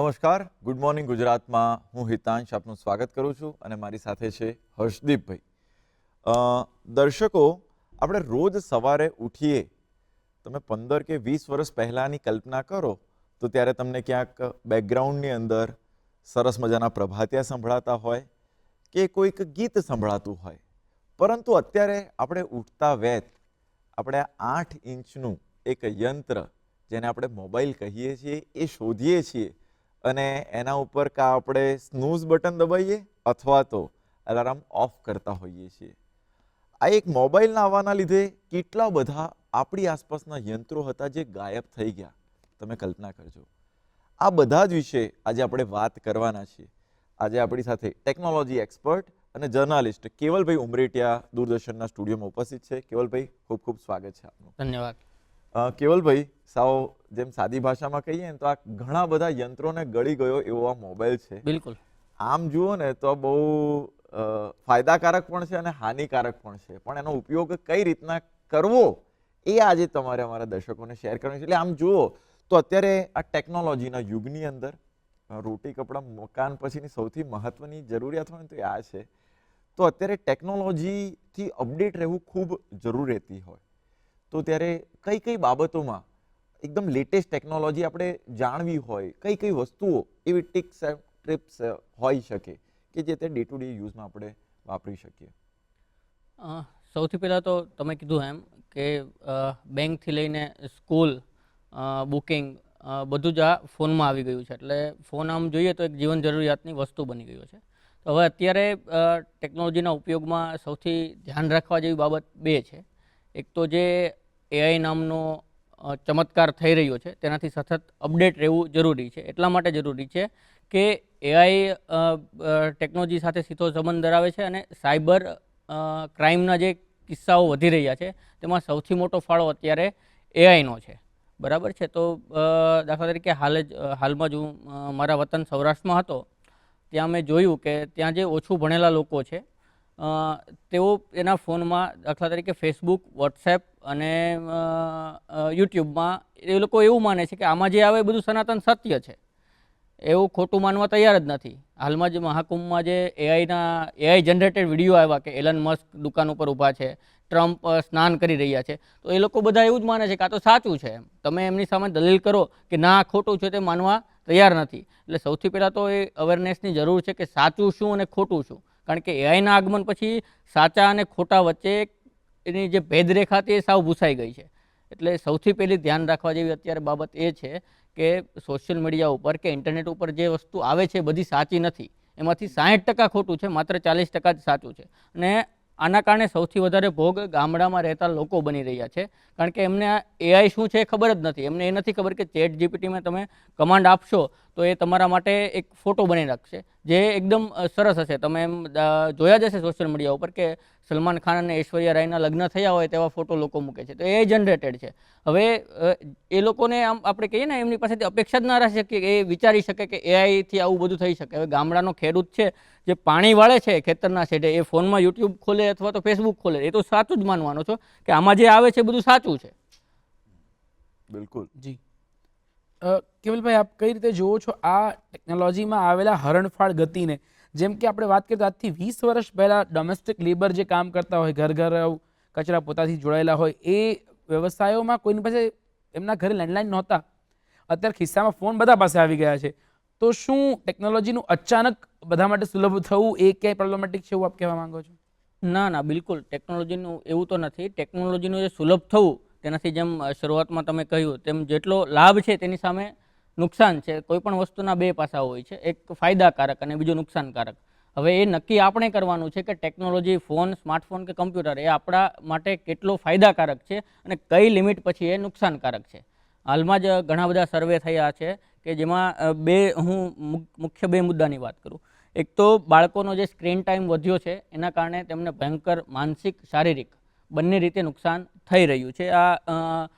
નમસ્કાર, good morning ગુજરાતમાં હું હિતાંશ આપનું સ્વાગત કરું છું અને મારી સાથે છે હર્ષદીપભાઈ. દર્શકો, આપણે રોજ સવારે ઉઠીએ, તમે 15 કે 20 વર્ષ પહેલાંની કલ્પના કરો તો ત્યારે તમને ક્યાંક બેકગ્રાઉન્ડની અંદર સરસ મજાના પ્રભાતિયા સંભળાતા હોય કે કોઈક ગીત સંભળાતું હોય, પરંતુ અત્યારે આપણે ઉઠતા વેત આપણે 8 ઇંચનું એક યંત્ર જેને આપણે મોબાઈલ કહીએ છીએ એ શોધીએ છીએ અને એના ઉપર કાં આપણે સ્નૂઝ બટન દબાવીએ અથવા તો અલાર્મ ઓફ કરતા હોઈએ છીએ. આ એક મોબાઈલના આવવાના લીધે કેટલા બધા આપણી આસપાસના યંત્રો હતા જે ગાયબ થઈ ગયા, તમે કલ્પના કરજો. આ બધા જ વિશે આજે આપણે વાત કરવાના છીએ. આજે આપણી સાથે ટેકનોલોજી એક્સપર્ટ અને જર્નાલિસ્ટ કેવલભાઈ ઉમરેટિયા દૂરદર્શનના સ્ટુડિયોમાં ઉપસ્થિત છે. કેવલભાઈ, ખૂબ ખૂબ સ્વાગત છે આપનું. ધન્યવાદ. કેવલભાઈ, સાવ જેમ સાદી ભાષામાં કહીએ ને તો આ ઘણા બધા યંત્રોને ગળી ગયો એવો આ મોબાઈલ છે. બિલકુલ. આમ જુઓ ને તો બહુ ફાયદાકારક પણ છે અને હાનિકારક પણ છે, પણ એનો ઉપયોગ કઈ રીતના કરવો એ આજે તમારે અમારા દર્શકોને શેર કરવાનું છે. એટલે આમ જુઓ તો અત્યારે આ ટેકનોલોજીના યુગની અંદર રોટી કપડાં મકાન પછીની સૌથી મહત્વની જરૂરિયાત હોય ને તો આ છે. તો અત્યારે ટેકનોલોજીથી અપડેટ રહેવું ખૂબ જરૂર રહેતી હોય, તો ત્યારે કઈ કઈ બાબતોમાં એકદમ લેટેસ્ટ ટેકનોલોજી આપણે જાણવી હોય, કઈ કઈ વસ્તુઓ એવી ટિપ્સ હોઈ શકે કે જે તે ડે ટુ ડે યુઝમાં આપણે વાપરી શકીએ? સૌથી પહેલાં તો તમે કીધું એમ કે બેંકથી લઈને સ્કૂલ, બુકિંગ બધું જ આ ફોનમાં આવી ગયું છે. એટલે ફોન આમ જોઈએ તો એક જીવન જરૂરિયાતની વસ્તુ બની ગયું છે. તો હવે અત્યારે ટેકનોલોજીના ઉપયોગમાં સૌથી ધ્યાન રાખવા જેવી બાબત બે છે. એક તો જે એઆઈ નામનો ચમત્કાર થઈ રહ્યો છે તેનાથી સતત અપડેટ રહેવું જરૂરી છે. એટલા માટે જરૂરી છે કે એઆઈ ટેકનોલોજી સાથે સીધો સંબંધ ધરાવે છે અને સાયબર ક્રાઇમના જે કિસ્સાઓ વધી રહ્યા છે તેમાં સૌથી મોટો ફાળો અત્યારે એઆઈનો છે. બરાબર છે. તો દાખલા તરીકે હાલમાં જ હું મારા વતન સૌરાષ્ટ્રમાં હતો, ત્યાં મેં જોયું કે ત્યાં જે ઓછું ભણેલા લોકો છે તેઓ એના ફોનમાં દાખલા તરીકે ફેસબુક, વોટ્સએપ અને યુટ્યુબમાં એ લોકો એવું માને છે કે આમાં જે આવે એ બધું સનાતન સત્ય છે. એવું ખોટું માનવા તૈયાર જ નથી. હાલમાં જ મહાકુંભમાં જે એઆઈ જનરેટેડ વિડીયો આવ્યા કે એલન મસ્ક દુકાન ઉપર ઊભા છે, ટ્રમ્પ સ્નાન કરી રહ્યા છે, તો એ લોકો બધા એવું જ માને છે કે આ તો સાચું છે. તમે એમની સામે દલીલ કરો કે ના ખોટું છે તે માનવા તૈયાર નથી. એટલે સૌથી પહેલાં તો એ અવેરનેસની જરૂર છે કે સાચું શું અને ખોટું શું. કારણ કે એઆઈના આગમન પછી સાચા અને ખોટા વચ્ચે એની જે ભેદરેખા હતી એ સાવ ભૂસાઈ ગઈ છે. એટલે સૌથી પહેલી ધ્યાન રાખવા જેવી અત્યારે બાબત એ છે કે સોશિયલ મીડિયા ઉપર કે ઇન્ટરનેટ ઉપર જે વસ્તુ આવે છે બધી સાચી નથી. એમાંથી 60% ખોટું છે, માત્ર 40% જ સાચું છે. અને આના કારણે સૌથી વધારે ભોગ ગામડામાં રહેતા લોકો બની રહ્યા છે. કારણ કે એમને આ એઆઈ શું છે એ ખબર જ નથી. એમને એ નથી ખબર કે ચેટ જીપીટીમાં તમે કમાન્ડ આપશો તો એ તમારા માટે એક ફોટો બનાવી નાખશે જે એકદમ સરસ હશે. તમે એમ જોયા જ હશે સોશિયલ મીડિયા ઉપર કે સલમાન ખાન અને ઐશ્વર્યા રાયના લગ્ન થયા હોય તેવા ફોટો લોકો મૂકે છે. તો એ જનરેટેડ છે. હવે એ લોકોને આમ આપણે કહીએ ને એમની પાસેથી અપેક્ષા જ ના રહી શકીએ કે એ વિચારી શકે કે એઆઈથી આવું બધું થઈ શકે. હવે ગામડાનો ખેડૂત છે જે પાણી વાળે છે ખેતરના છેડે, એ ફોનમાં યુટ્યુબ ખોલે અથવા તો ફેસબુક ખોલે, એ તો સાચું જ માનવાનો છો કે આમાં જે આવે છે બધું સાચું છે. બિલકુલ જી. કેવલભાઈ, આપ કઈ રીતે જુઓ છો આ ટેકનોલોજીમાં આવેલા હરણફાળ ગતિને? જેમ કે આપણે વાત કરીએ તો આજથી 20 વર્ષ પહેલાં ડોમેસ્ટિક લેબર જે કામ કરતા હોય, ઘર કચરા પોતાથી જોડાયેલા હોય, એ વ્યવસાયોમાં કોઈની પાસે એમના ઘરે લેન્ડલાઇન નહોતા. અત્યારે ખિસ્સામાં ફોન બધા પાસે આવી ગયા છે. તો શું ટેકનોલોજીનું અચાનક બધા માટે સુલભ થવું એ ક્યાંય પ્રોબ્લેમેટિક છે એવું આપ કહેવા માંગો છો? ના, બિલકુલ ટેકનોલોજીનું એવું તો નથી. ટેકનોલોજીનું જે સુલભ થવું તેનાથી જેમ શરૂઆતમાં તમે કહ્યું તેમ જેટલો લાભ છે તેની સામે નુકસાન છે. કોઈ પણ વસ્તુના બે પાસા હોય છે, એક ફાયદાકારક અને બીજું નુકસાનકારક. હવે એ નક્કી આપણે કરવાનું છે કે ટેકનોલોજી, ફોન, સ્માર્ટફોન કે કમ્પ્યુટર એ આપણા માટે કેટલો ફાયદાકારક છે અને કઈ લિમિટ પછી એ નુકસાનકારક છે. હાલમાં જ ઘણા બધા સર્વે થયા છે કે જેમાં હું મુખ્ય બે મુદ્દાની વાત કરું. એક તો બાળકોનો જે સ્ક્રીન ટાઈમ વધ્યો છે એના કારણે તેમને ભયંકર માનસિક, શારીરિક બંને રીતે નુકસાન થઈ રહ્યું છે. આ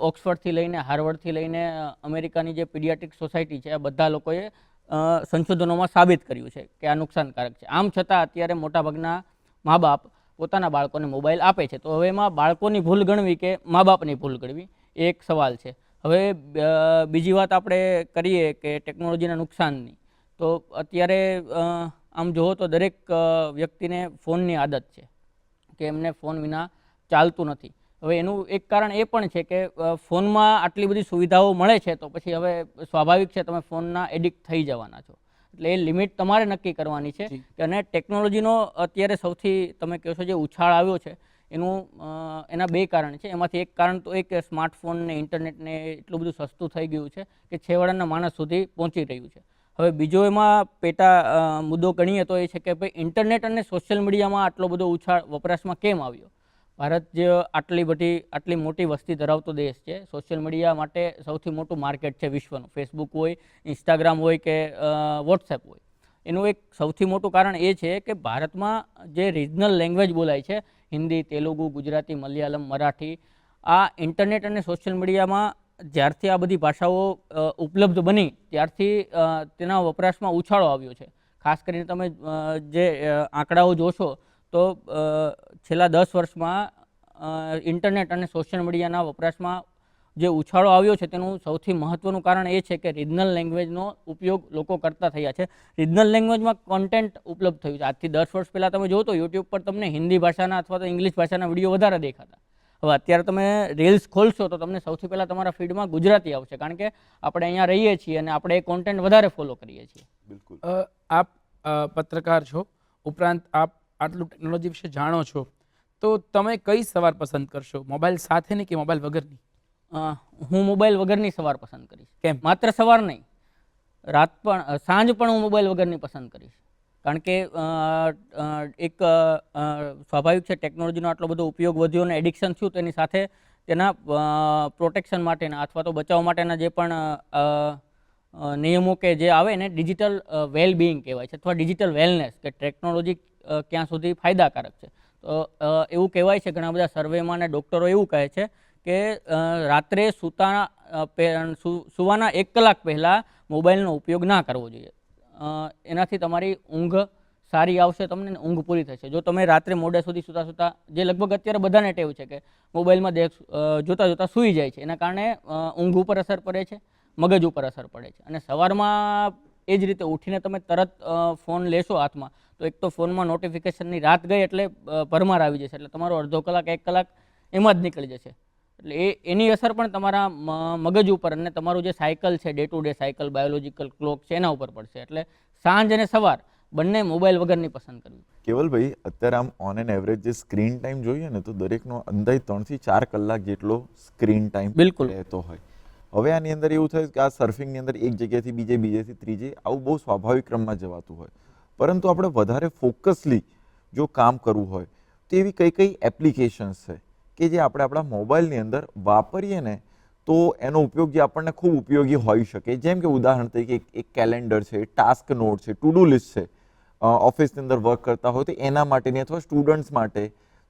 ઓક્સફર્ડથી લઈને હાર્વર્ડથી લઈને અમેરિકાની જે પીડિયાટ્રિક સોસાયટી છે આ બધા લોકોએ સંશોધનોમાં સાબિત કર્યું છે કે આ નુકસાનકારક છે. આમ છતાં અત્યારે મોટાભાગના મા બાપ પોતાના બાળકોને મોબાઈલ આપે છે. તો હવે એમાં બાળકોની ભૂલ ગણવી કે મા બાપની ભૂલ ગણવી એ એક સવાલ છે. હવે બીજી વાત આપણે કરીએ કે ટેકનોલોજીના નુકસાનની, તો અત્યારે આમ જુઓ તો દરેક વ્યક્તિને ફોનની આદત છે કે એમને ફોન વિના ચાલતું નથી. હવે એનું એક કારણ એ પણ છે કે ફોનમાં આટલી બધી સુવિધાઓ મળે છે તો પછી હવે સ્વાભાવિક છે તમે ફોનના એડિક્ટ થઈ જવાના છો. એટલે એ લિમિટ તમારે નક્કી કરવાની છે. કે અને ટેકનોલોજીનો અત્યારે સૌથી તમે કહો છો જે ઉછાળ આવ્યો છે એના બે કારણ છે. એમાંથી એક કારણ તો એ કે સ્માર્ટફોન ને ઇન્ટરનેટ ને એટલું બધું સસ્તું થઈ ગયું છે કે છેવાડાના માણસ સુધી પહોંચી રહ્યું છે. હવે બીજો એમાં પેટા મુદ્દો ગણીએ તો એ છે કે ભાઈ ઇન્ટરનેટ અને સોશિયલ મીડિયામાં આટલો બધો ઉછાળ વપરાશમાં કેમ આવ્યો. ભારત જે આટલી મોટી વસ્તી ધરાવતો દેશ છે, સોશિયલ મીડિયા માટે સૌથી મોટું માર્કેટ છે વિશ્વનું. ફેસબુક હોય, ઇન્સ્ટાગ્રામ હોય કે વોટ્સએપ હોય. એનું એક સૌથી મોટું કારણ એ છે કે ભારતમાં જે રિજનલ લેંગ્વેજ બોલાય છે, હિન્દી, તેલુગુ, ગુજરાતી, મલયાલમ, મરાઠી, આ ઇન્ટરનેટ અને સોશિયલ મીડિયામાં જ્યારથી આ બધી ભાષાઓ ઉપલબ્ધ બની ત્યારથી તેના વપરાશમાં ઉછાળો આવ્યો છે. ખાસ કરીને તમે જે આંકડાઓ જોશો તો છેલ્લા 10 વર્ષમાં ઇન્ટરનેટ અને સોશિયલ મીડિયાના વપરાશમાં જે ઉછાળો આવ્યો છે તેનું સૌથી મહત્ત્વનું કારણ એ છે કે રિજનલ લેંગ્વેજનો ઉપયોગ લોકો કરતા થયા છે. રિજનલ લેંગ્વેજમાં કોન્ટેન્ટ ઉપલબ્ધ થયું છે. આજથી 10 વર્ષ પહેલાં તમે જો તો યુટ્યુબ પર તમને હિન્દી ભાષાના અથવા તો ઇંગ્લિશ ભાષાના વિડીયો વધારે દેખાતા. હવે અત્યારે તમે રીલ્સ ખોલશો તો તમને સૌથી પહેલાં તમારા ફીડમાં ગુજરાતી આવશે, કારણ કે આપણે અહીંયા રહીએ છીએ અને આપણે એ કોન્ટેન્ટ વધારે ફોલો કરીએ છીએ. બિલકુલ. આપ પત્રકાર છો, ઉપરાંત આપ આટલું ટેકનોલોજી વિશે જાણો છો, તો તમે કઈ સવાર પસંદ કરશો, મોબાઈલ સાથેની કે મોબાઈલ વગરની? હું મોબાઈલ વગરની સવાર પસંદ કરીશ. કેમ? માત્ર સવાર નહીં, રાત પણ, સાંજ પણ હું મોબાઈલ વગરની પસંદ કરીશ. કારણ કે એક સ્વાભાવિક છે ટેકનોલોજીનો આટલો બધો ઉપયોગ વધ્યો અને એડિક્શન થયું, તેની સાથે તેના પ્રોટેક્શન માટેના અથવા તો બચાવ માટેના જે પણ નિયમો કે જે આવે ને ડિજિટલ વેલબિંગ કહેવાય છે અથવા ડિજિટલ વેલનેસ, કે ટેકનોલોજી ક્યાં સુધી ફાયદાકારક છે. તો એવું કહેવાય છે ઘણા બધા સર્વેમાં અને ડૉક્ટરો એવું કહે છે કે રાત્રે સુવાના 1 કલાક પહેલાં મોબાઈલનો ઉપયોગ ના કરવો જોઈએ. એનાથી તમારી ઊંઘ સારી આવશે, તમને ઊંઘ પૂરી થશે. જો તમે રાત્રે મોડે સુધી સૂતા જે લગભગ અત્યારે બધાને ટેવ છે કે મોબાઈલમાં જોતાં સૂઈ જાય છે, એના કારણે ઊંઘ ઉપર અસર પડે છે, મગજ ઉપર અસર પડે છે. અને સવારમાં એ જ રીતે ઉઠીને તમે તરત ફોન લેશો હાથમાં તો એક તો ફોનમાં નોટિફિકેશનની રાત ગઈ એટલે ભરમાર આવી જશે, એટલે તમારો અડધો કલાક 1 કલાક એમાં જ નીકળી જશે. એટલે એની અસર પણ તમારા મગજ ઉપર અને તમારું જે સાયકલ છે, day to day cycle, biological clock છે, એના ઉપર પડશે. એટલે સાંજ અને સવાર બંને મોબાઈલ વગરની પસંદ કરવી. કેવલભાઈ, અત્યારે આમ ઓન એન એવરેજ જે સ્ક્રીન ટાઈમ જોઈએ ને તો દરેકનો અંદાજે 3 થી 4 કલાક જેટલો સ્ક્રીન ટાઈમ બિલકુલ રહેતો હોય. હવે આની અંદર એવું થયું કે આ સર્ફિંગની અંદર એક જગ્યાએથી બીજેથી ત્રીજે આવું બહુ સ્વાભાવિક ક્રમમાં જવાતું હોય, પરંતુ આપણે વધારે ફોકસલી જો કામ કરવું હોય તો એવી કઈ એપ્લિકેશન્સ છે કે જે આપણે આપણા મોબાઈલની અંદર વાપરીએ ને તો એનો ઉપયોગ જે આપણને ખૂબ ઉપયોગી હોઈ શકે. જેમ કે ઉદાહરણ તરીકે એક કેલેન્ડર છે, ટાસ્ક નોટ છે, ટુ ડુ લિસ્ટ છે, ઓફિસની અંદર વર્ક કરતા હોય તો એના માટેની અથવા સ્ટુડન્ટ્સ માટે.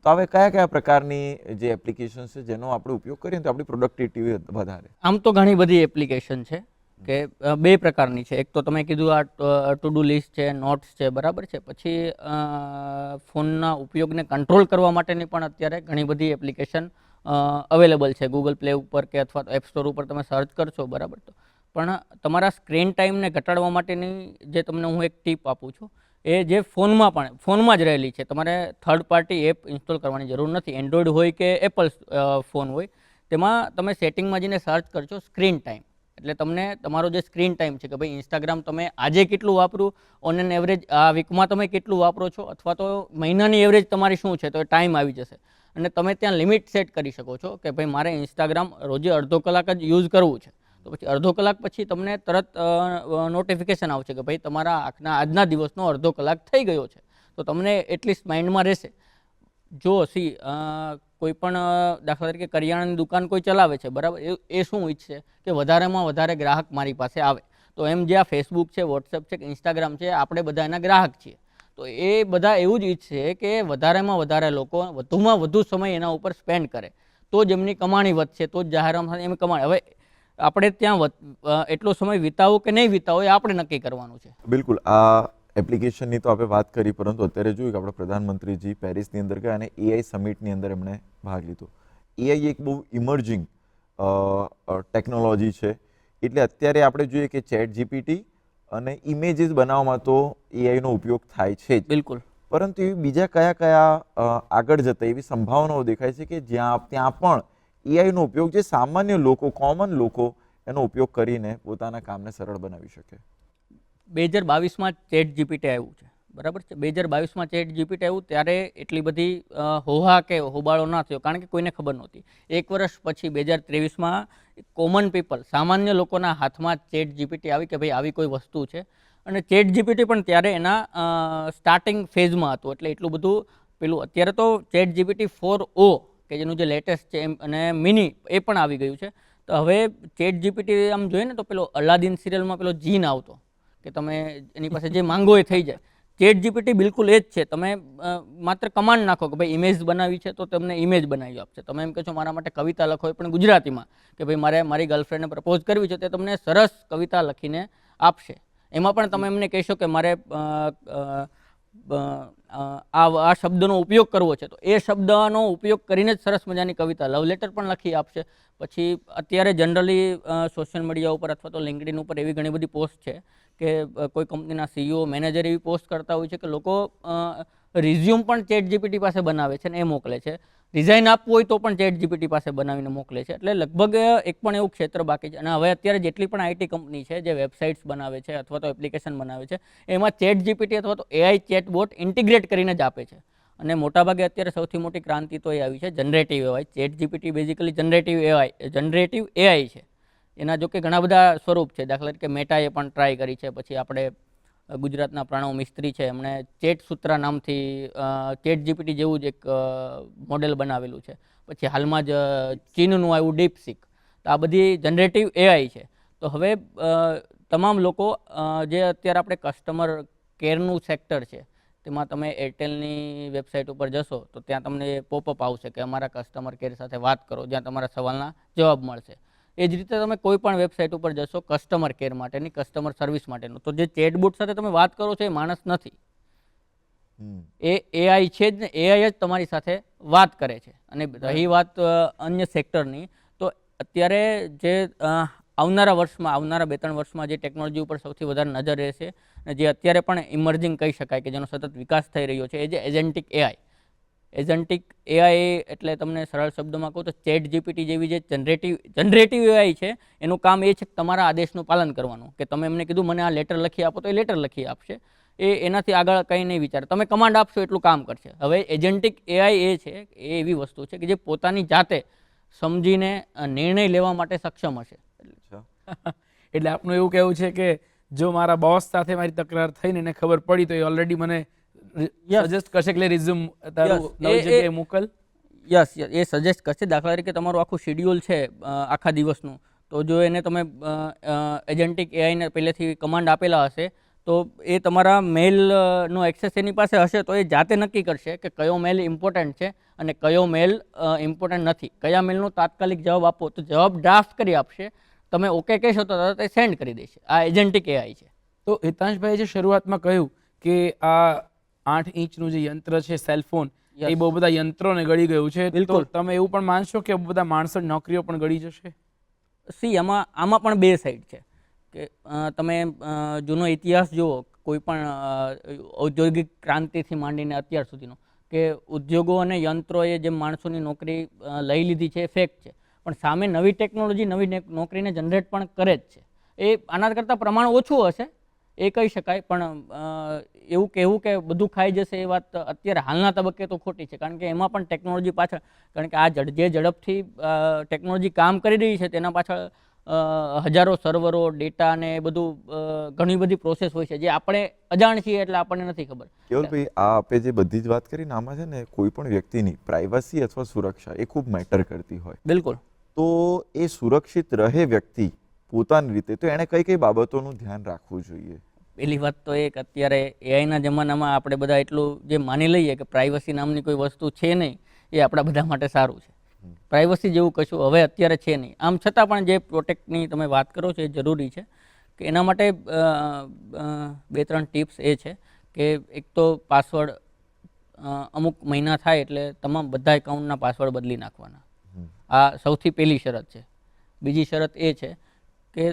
તો હવે કયા પ્રકારની જે એપ્લિકેશન છે જેનો આપણે ઉપયોગ કરીએ તો આપણી પ્રોડક્ટિવિટી વધારે? આમ તો ઘણી બધી એપ્લિકેશન છે કે બે પ્રકારની છે. એક તો તમે કીધું આ ટુ ડુ લિસ્ટ છે, નોટ્સ છે, બરાબર છે. પછી ફોનના ઉપયોગને કંટ્રોલ કરવા માટેની પણ અત્યારે ઘણી બધી એપ્લિકેશન અવેલેબલ છે ગૂગલ પ્લે ઉપર કે અથવા તો એપ સ્ટોર ઉપર તમે સર્ચ કરશો, બરાબર. તો પણ તમારા સ્ક્રીન ટાઈમને ઘટાડવા માટેની જે તમને હું એક ટીપ આપું છું એ જે ફોનમાં જ રહેલી છે. તમારે થર્ડ પાર્ટી એપ ઇન્સ્ટોલ કરવાની જરૂર નથી. એન્ડ્રોઈડ હોય કે એપલ ફોન હોય તેમાં તમે સેટિંગમાં જઈને સર્ચ કરશો સ્ક્રીન ટાઈમ, એટલે તમને તમારો જે સ્ક્રીન ટાઈમ છે કે ભાઈ ઇન્સ્ટાગ્રામ તમે આજે કેટલું વાપરો, ઓન એન એવરેજ આ વીકમાં તમે કેટલું વાપરો છો, અથવા તો મહિનાની એવરેજ તમારી શું છે, તો એ ટાઈમ આવી જશે. અને તમે ત્યાં લિમિટ સેટ કરી શકો છો કે ભાઈ મારે ઇન્સ્ટાગ્રામ રોજે અડધો કલાક જ યુઝ કરવું છે. તો પછી અડધો કલાક પછી તમને તરત નોટિફિકેશન આવશે કે ભાઈ તમારા આજના દિવસનો અડધો કલાક થઈ ગયો છે. તો તમને એટલીસ્ટ માઇન્ડમાં રહેશે. જો કોઈ પણ દાખલા તરીકે કરિયાણાની દુકાન કોઈ ચલાવે છે, બરાબર, એ શું ઈચ્છે કે વધારેમાં વધારે ગ્રાહક મારી પાસે આવે. તો એમ જે આ ફેસબુક છે, વોટ્સએપ છે કે ઇન્સ્ટાગ્રામ છે, આપણે બધા એના ગ્રાહક છીએ. તો એ બધા એવું જ ઈચ્છે કે વધારેમાં વધારે લોકો વધુમાં વધુ સમય એના ઉપર સ્પેન્ડ કરે, તો જ એમની કમાણી વધશે, તો જ જાહેરાત એમ કમાણી. હવે આપણે ત્યાં એટલો સમય વિતાવો કે નહીં વિતાવો એ આપણે નક્કી કરવાનું છે. બિલકુલ. આ એપ્લિકેશનની તો આપણે વાત કરી, પરંતુ અત્યારે જોયું કે આપણા પ્રધાનમંત્રીજી પેરિસની અંદર ગયા અને એઆઈ સમિટની અંદર એમણે ભાગ લીધો. એઆઈ એક બહુ ઇમર્જિંગ ટેકનોલોજી છે. એટલે અત્યારે આપણે જોઈએ કે ચેટ જીપીટી અને ઇમેજીસ બનાવવામાં તો એઆઈનો ઉપયોગ થાય છે જ, બિલકુલ. પરંતુ એવી બીજા કયા કયા આગળ જતા એવી સંભાવનાઓ દેખાય છે કે ત્યાં પણ એઆઈનો ઉપયોગ જે સામાન્ય લોકો, કોમન લોકો એનો ઉપયોગ કરીને પોતાના કામને સરળ બનાવી શકે? 2022માં ચેટ જીપીટી આવ્યું છે, બરાબર છે. 2022માં ચેટ જીપીટી આવ્યું ત્યારે એટલી બધી હોહા કે હોબાળો ના થયો, કારણ કે કોઈને ખબર નહોતી. 1 વર્ષ પછી 2023માં કોમન પીપલ, સામાન્ય લોકોના હાથમાં ચેટ જીપીટી આવી કે ભાઈ આવી કોઈ વસ્તુ છે. અને ચેટ જીપીટી પણ ત્યારે એના સ્ટાર્ટિંગ ફેઝમાં હતું, એટલે એટલું બધું પેલું. અત્યારે તો ચેટ જીપીટી 4o કે જેનું જે લેટેસ્ટ છે અને મિની એ પણ આવી ગયું છે. તો હવે ચેટ જીપીટી આમ જોઈએ ને તો પેલો અલાદીન સિરિયલમાં પેલો જીન આવતો કે તમે એની પાસે જે માંગો એ થઈ જાય. ચેટ જીપીટી બિલકુલ એ જ છે. તમે માત્ર કમાન્ડ નાખો કે ભાઈ ઇમેજ બનાવી છે તો તમને ઇમેજ બનાવી આપશે. તમે એમ કહો છો મારા માટે કવિતા લખો, એ પણ ગુજરાતીમાં, કે ભાઈ મારે મારી ગર્લફ્રેન્ડને પ્રપોઝ કરવી છે, તે તમને સરસ કવિતા લખીને આપશે. એમાં પણ તમે એમને કહેશો કે મારે આ શબ્દનો ઉપયોગ કરવો છે, તો એ શબ્દનો ઉપયોગ કરીને જ સરસ મજાની કવિતા, લવ લેટર પણ લખી આપશે. પછી અત્યારે જનરલી સોશિયલ મીડિયા ઉપર અથવા તો લિંક્ડઇન ઉપર એવી ઘણી બધી પોસ્ટ છે કે કોઈ કંપનીના સીઈઓ, મેનેજર એવી પોસ્ટ કરતા હોય છે કે લોકો રિઝ્યુમ પણ ચેટ જીપીટી પાસે બનાવે છે ને એ મોકલે છે. ડિઝાઇન આપવું હોય તો પણ ચેટ જીપીટી પાસે બનાવીને મોકલે છે. એટલે લગભગ એક પણ એવું ક્ષેત્ર બાકી છે. અને હવે અત્યારે જેટલી પણ આઈટી કંપની છે જે વેબસાઇટ્સ બનાવે છે અથવા તો એપ્લિકેશન બનાવે છે, એમાં ચેટ જીપીટી અથવા તો એઆઈ ચેટબોટ ઇન્ટિગ્રેટ કરીને જ આપે છે. અને મોટાભાગે અત્યારે સૌથી મોટી ક્રાંતિ તો એ આવી છે generative AI. Chat GPT basically generative AI છે. એના જો કે ઘણા બધા સ્વરૂપ છે. દાખલા તરીકે મેટાએ પણ ટ્રાય કરી છે. પછી આપણે ગુજરાતના પ્રણવ મિસ્ત્રી છે, એમણે ચેટ સૂત્રા નામથી ચેટ જીપીટી જેવું જ એક મોડેલ બનાવેલું છે. પછી હાલમાં જ ચીનનું આવ્યું ડીપસીક. તો આ બધી જનરેટિવ એઆઈ છે. તો હવે તમામ લોકો જે અત્યારે આપણે કસ્ટમર કેરનું સેક્ટર છે, તેમાં તમે એરટેલની વેબસાઇટ ઉપર જશો તો ત્યાં તમને પોપઅપ આવશે કે અમારા કસ્ટમર કેર સાથે વાત કરો, જ્યાં તમારા સવાલના જવાબ મળશે. એ જ રીતે તમે કોઈ પણ વેબસાઇટ ઉપર જશો કસ્ટમર કેર માટેની, કસ્ટમર સર્વિસ માટેનું, તો જે ચેટબોટ સાથે તમે વાત કરો છો એ માણસ નથી, એ એઆઈ છે જ ને. એઆઈ જ તમારી સાથે વાત કરે છે. અને રહી વાત અન્ય સેક્ટરની, તો અત્યારે જે આવનારા 2-3 વર્ષમાં જે ટેકનોલોજી ઉપર સૌથી વધારે નજર રહેશે અને જે અત્યારે પણ ઇમર્જિંગ કહી શકાય કે જેનો સતત વિકાસ થઈ રહ્યો છે, એ જે એજન્ટિક એઆઈ. એજન્ટિક એઆઈ એટલે તમને સરળ શબ્દોમાં કહું તો ચેટ જીપીટી જેવી જે જનરેટિવ એઆઈ છે, એનું કામ એ છે કે તમારા આદેશનું પાલન કરવાનું. કે તમે એમને કીધું મને આ લેટર લખી આપો તો એ લેટર લખી આપશે. એ એનાથી આગળ કંઈ નહીં વિચારે. તમે કમાન્ડ આપશો એટલું કામ કરશે. હવે એજન્ટિક એઆઈ એ છે, એ એવી વસ્તુ છે કે જે પોતાની જાતે સમજીને નિર્ણય લેવા માટે સક્ષમ હશે. એટલે આપનું એવું કહેવું છે કે જો મારા બોસ સાથે મારી તકરાર થઈને એને ખબર પડી તો એ ઓલરેડી મને સજેસ્ટ કરશે કે રિઝ્યુમ તારું નવી જગ્યાએ મોકલ. યસ, એ સજેસ્ટ કરશે. દાખલા તરીકે તમારું આખું શેડ્યુલ છે આખા દિવસનું, તો જો એને તમે એજન્ટિક એઆઈને પહેલેથી કમાન્ડ આપેલા હશે તો એ તમારા મેલનો એક્સેસ એની પાસે હશે, તો એ જાતે નક્કી કરશે કે કયો મેલ ઇમ્પોર્ટન્ટ છે અને કયો મેલ ઇમ્પોર્ટન્ટ નથી. કયા મેલનો તાત્કાલિક જવાબ આપો તો જવાબ ડ્રાફ્ટ કરી આપશે. તમે ઓકે કહેશો તો તરત એ સેન્ડ કરી દેશે. આ એજન્ટિક એઆઈ છે. તો હિતાંશભાઈ જે શરૂઆતમાં કહ્યું કે આ 8 ઇંચનું જે યંત્ર છે સેલફોન, એ બહુ બધા યંત્રોને ગળી ગયું છે. તો તમે એવું પણ માનશો કે બધા માણસો નોકરીઓ પણ ગળી જશે? આમાં પણ બે સાઈડ છે કે તમે જૂનો ઇતિહાસ જુઓ, કોઈ પણ ઔદ્યોગિક ક્રાંતિથી માંડીને અત્યાર સુધીનો, કે ઉદ્યોગો અને યંત્રોએ જે માણસોની નોકરી લઈ લીધી છે એ ફેક્ટ છે. પણ સામે નવી ટેકનોલોજી નવી નોકરીને જનરેટ પણ કરે જ છે. એ આના કરતાં પ્રમાણ ઓછું હશે એ કહી શકાય, પણ એવું કહેવું કે બધું ખાઈ જશે એ વાત અત્યારે હાલના તબક્કે તો ખોટી છે. કારણ કે એમાં પણ ટેકનોલોજી પાછળ, કારણ કે આ જે ઝડપથી ટેકનોલોજી કામ કરી રહી છે તેના પાછળ હજારો સર્વરો, ડેટા ને બધું ઘણી બધી પ્રોસેસ હોય છે જે આપણે અજાણ છીએ એટલે આપણને નથી ખબર. કેવલભાઈ, આ આપે જે બધી જ વાત કરીને આમાં છે ને કોઈ પણ વ્યક્તિની પ્રાઇવસી અથવા સુરક્ષા એ ખૂબ મેટર કરતી હોય. બિલકુલ. તો એ સુરક્ષિત રહે વ્યક્તિ પોતાની રીતે, તો એણે કઈ કઈ બાબતોનું ધ્યાન રાખવું જોઈએ? પહેલી વાત તો એ કે અત્યારે એઆઈના જમાનામાં આપણે બધા એટલું જે માની લઈએ કે પ્રાઇવસી નામની કોઈ વસ્તુ છે નહીં, એ આપણા બધા માટે સારું છે. પ્રાઇવસી જેવું કશું હવે અત્યારે છે નહીં. આમ છતાં પણ જે પ્રોટેક્ટની તમે વાત કરો છો એ જરૂરી છે. કે એના માટે 2-3 ટિપ્સ એ છે કે એક તો પાસવર્ડ અમુક મહિના થાય એટલે તમામ બધા એકાઉન્ટના પાસવર્ડ બદલી નાખવાના. આ સૌથી પહેલી શરત છે. બીજી શરત એ છે કે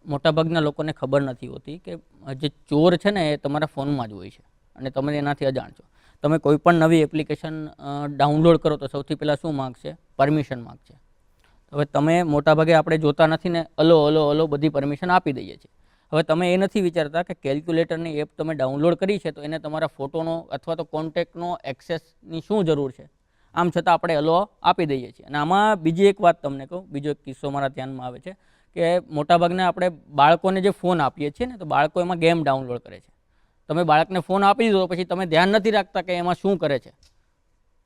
મોટાભાગના લોકોને ખબર નથી હોતી કે જે ચોર છે ને એ તમારા ફોનમાં જ હોય છે અને તમે એનાથી અજાણ છો. તમે કોઈ પણ નવી એપ્લિકેશન ડાઉનલોડ કરો તો સૌથી પહેલાં શું માગશે? પરમિશન માગશે. હવે તમે મોટાભાગે આપણે જોતા નથી ને અલો બધી પરમિશન આપી દઈએ છીએ. હવે તમે એ નથી વિચારતા કે કેલ્ક્યુલેટરની એપ તમે ડાઉનલોડ કરી છે તો એને તમારા ફોટોનો અથવા તો કોન્ટેક્ટનો એક્સેસની શું જરૂર છે? આમ છતાં આપણે અલો આપી દઈએ છીએ. અને આમાં બીજી એક વાત તમને કહું, બીજો એક કિસ્સો મારા ધ્યાનમાં આવે છે કે મોટાભાગના આપણે બાળકોને જે ફોન આપીએ છીએ ને તો બાળકો એમાં ગેમ ડાઉનલોડ કરે છે. તમે બાળકને ફોન આપી દીધો પછી તમે ધ્યાન નથી રાખતા કે એમાં શું કરે છે.